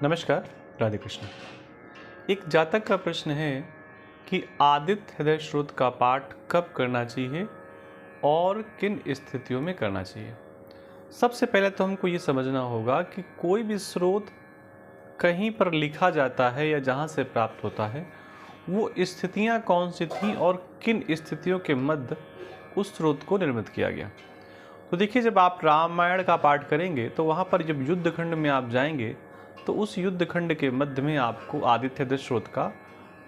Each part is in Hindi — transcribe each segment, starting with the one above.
नमस्कार, राधे कृष्ण। एक जातक का प्रश्न है कि आदित्य हृदय स्रोत का पाठ कब करना चाहिए और किन स्थितियों में करना चाहिए। सबसे पहले तो हमको ये समझना होगा कि कोई भी स्रोत कहीं पर लिखा जाता है या जहाँ से प्राप्त होता है, वो स्थितियाँ कौन सी थीं और किन स्थितियों के मध्य उस स्रोत को निर्मित किया गया। तो देखिए, जब आप रामायण का पाठ करेंगे तो वहाँ पर जब युद्ध खंड में आप जाएंगे तो उस युद्ध खंड के मध्य में आपको आदित्य हृदय स्रोत का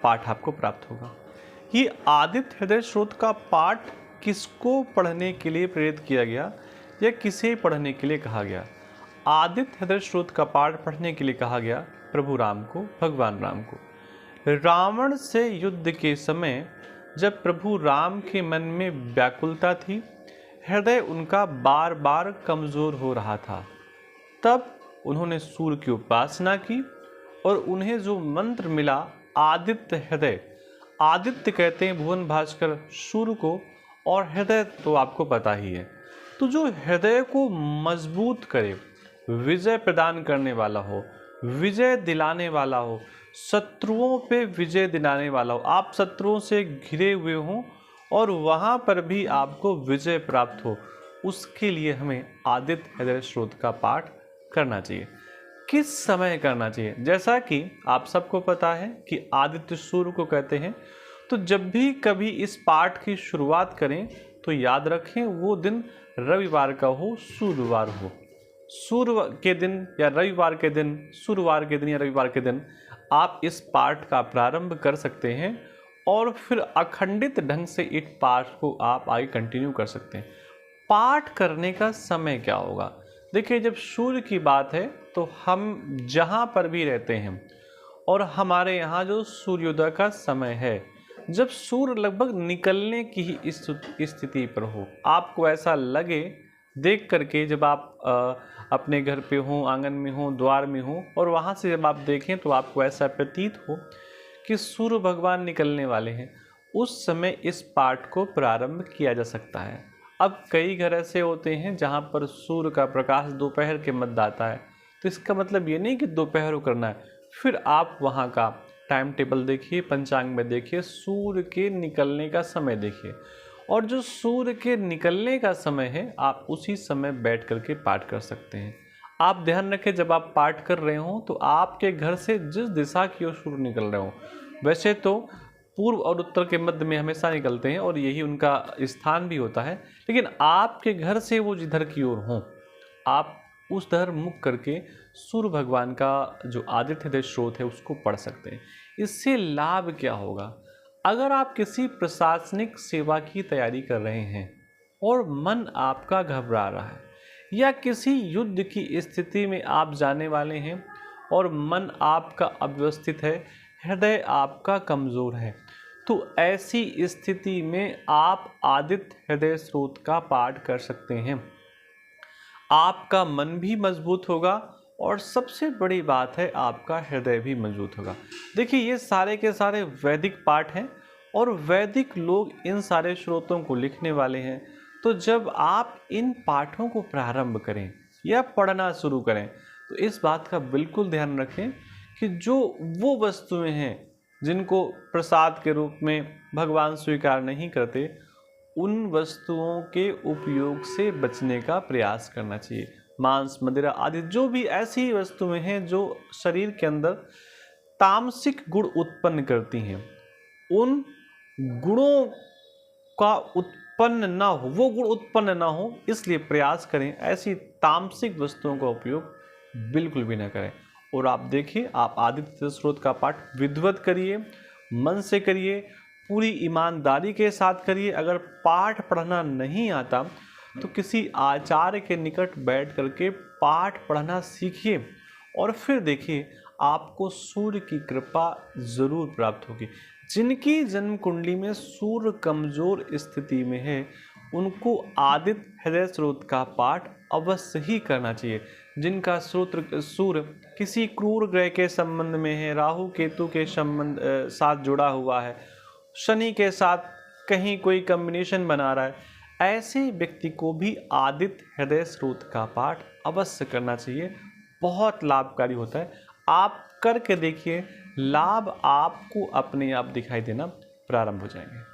पाठ आपको प्राप्त होगा। ये आदित्य हृदय स्रोत का पाठ किसको पढ़ने के लिए प्रेरित किया गया या किसे पढ़ने के लिए कहा गया? आदित्य हृदय स्रोत का पाठ पढ़ने के लिए कहा गया प्रभु राम को, भगवान राम को। रावण से युद्ध के समय जब प्रभु राम के मन में व्याकुलता थी, हृदय उनका बार बार कमज़ोर हो रहा था, तब उन्होंने सूर्य की उपासना की और उन्हें जो मंत्र मिला आदित्य हृदय, आदित्य कहते हैं भुवन भास्कर सूर्य को, और हृदय तो आपको पता ही है। तो जो हृदय को मजबूत करे, विजय प्रदान करने वाला हो, विजय दिलाने वाला हो, शत्रुओं पे विजय दिलाने वाला हो, आप शत्रुओं से घिरे हुए हों और वहाँ पर भी आपको विजय प्राप्त हो, उसके लिए हमें आदित्य हृदय स्रोत का पाठ करना चाहिए। किस समय करना चाहिए? जैसा कि आप सबको पता है कि आदित्य सूर्य को कहते हैं, तो जब भी कभी इस पाठ की शुरुआत करें तो याद रखें वो दिन रविवार का हो, सूर्यवार हो। सूर्य के दिन या रविवार के दिन, शुक्रवार के दिन या रविवार के दिन आप इस पाठ का प्रारंभ कर सकते हैं और फिर अखंडित ढंग से इस पाठ को आप आगे कंटिन्यू कर सकते हैं। पाठ करने का समय क्या होगा? देखिए, जब सूर्य की बात है तो हम जहाँ पर भी रहते हैं और हमारे यहाँ जो सूर्योदय का समय है, जब सूर्य लगभग निकलने की ही स्थिति पर हो, आपको ऐसा लगे देख करके, जब आप अपने घर पे हों, आंगन में हों, द्वार में हों और वहाँ से जब आप देखें तो आपको ऐसा प्रतीत हो कि सूर्य भगवान निकलने वाले हैं, उस समय इस पाठ को प्रारंभ किया जा सकता है। अब कई घर ऐसे होते हैं जहाँ पर सूर्य का प्रकाश दोपहर के मध्य आता है, तो इसका मतलब ये नहीं कि दोपहर को करना है। फिर आप वहाँ का टाइम टेबल देखिए, पंचांग में देखिए, सूर्य के निकलने का समय देखिए, और जो सूर्य के निकलने का समय है आप उसी समय बैठ करके पाठ कर सकते हैं। आप ध्यान रखें, जब आप पाठ कर रहे हो तो आपके घर से जिस दिशा की ओर सूर्य निकल रहे हो, वैसे तो पूर्व और उत्तर के मध्य में हमेशा निकलते हैं और यही उनका स्थान भी होता है, लेकिन आपके घर से वो जिधर की ओर हों, आप उस तरफ मुख करके सूर्य भगवान का जो आदित्य हृदय स्रोत है उसको पढ़ सकते हैं। इससे लाभ क्या होगा? अगर आप किसी प्रशासनिक सेवा की तैयारी कर रहे हैं और मन आपका घबरा रहा है, या किसी युद्ध की स्थिति में आप जाने वाले हैं और मन आपका अव्यवस्थित है, हृदय आपका कमज़ोर है, तो ऐसी स्थिति में आप आदित्य हृदय स्रोत का पाठ कर सकते हैं। आपका मन भी मजबूत होगा और सबसे बड़ी बात है आपका हृदय भी मजबूत होगा। देखिए, ये सारे के सारे वैदिक पाठ हैं और वैदिक लोग इन सारे स्रोतों को लिखने वाले हैं। तो जब आप इन पाठों को प्रारंभ करें या पढ़ना शुरू करें तो इस बात का बिल्कुल ध्यान रखें कि जो वो वस्तुएं हैं जिनको प्रसाद के रूप में भगवान स्वीकार नहीं करते, उन वस्तुओं के उपयोग से बचने का प्रयास करना चाहिए। मांस, मदिरा आदि जो भी ऐसी वस्तुएं हैं जो शरीर के अंदर तामसिक गुण उत्पन्न करती हैं, उन गुणों का उत्पन्न ना हो, वो गुण उत्पन्न ना हो, इसलिए प्रयास करें ऐसी तामसिक वस्तुओं का उपयोग बिल्कुल भी ना करें। और आप देखिए, आप आदित्य स्रोत का पाठ विधिवत करिए, मन से करिए, पूरी ईमानदारी के साथ करिए। अगर पाठ पढ़ना नहीं आता तो किसी आचार्य के निकट बैठ करके पाठ पढ़ना सीखिए और फिर देखिए आपको सूर्य की कृपा जरूर प्राप्त होगी। जिनकी जन्म कुंडली में सूर्य कमजोर स्थिति में है, उनको आदित्य हृदय स्रोत का पाठ अवश्य ही करना चाहिए। जिनका सूर्य किसी क्रूर ग्रह के संबंध में है, राहु केतु के संबंध साथ जुड़ा हुआ है, शनि के साथ कहीं कोई कॉम्बिनेशन बना रहा है, ऐसे व्यक्ति को भी आदित्य हृदय स्रोत का पाठ अवश्य करना चाहिए। बहुत लाभकारी होता है। आप करके देखिए, लाभ आपको अपने आप दिखाई देना प्रारंभ हो जाएंगे।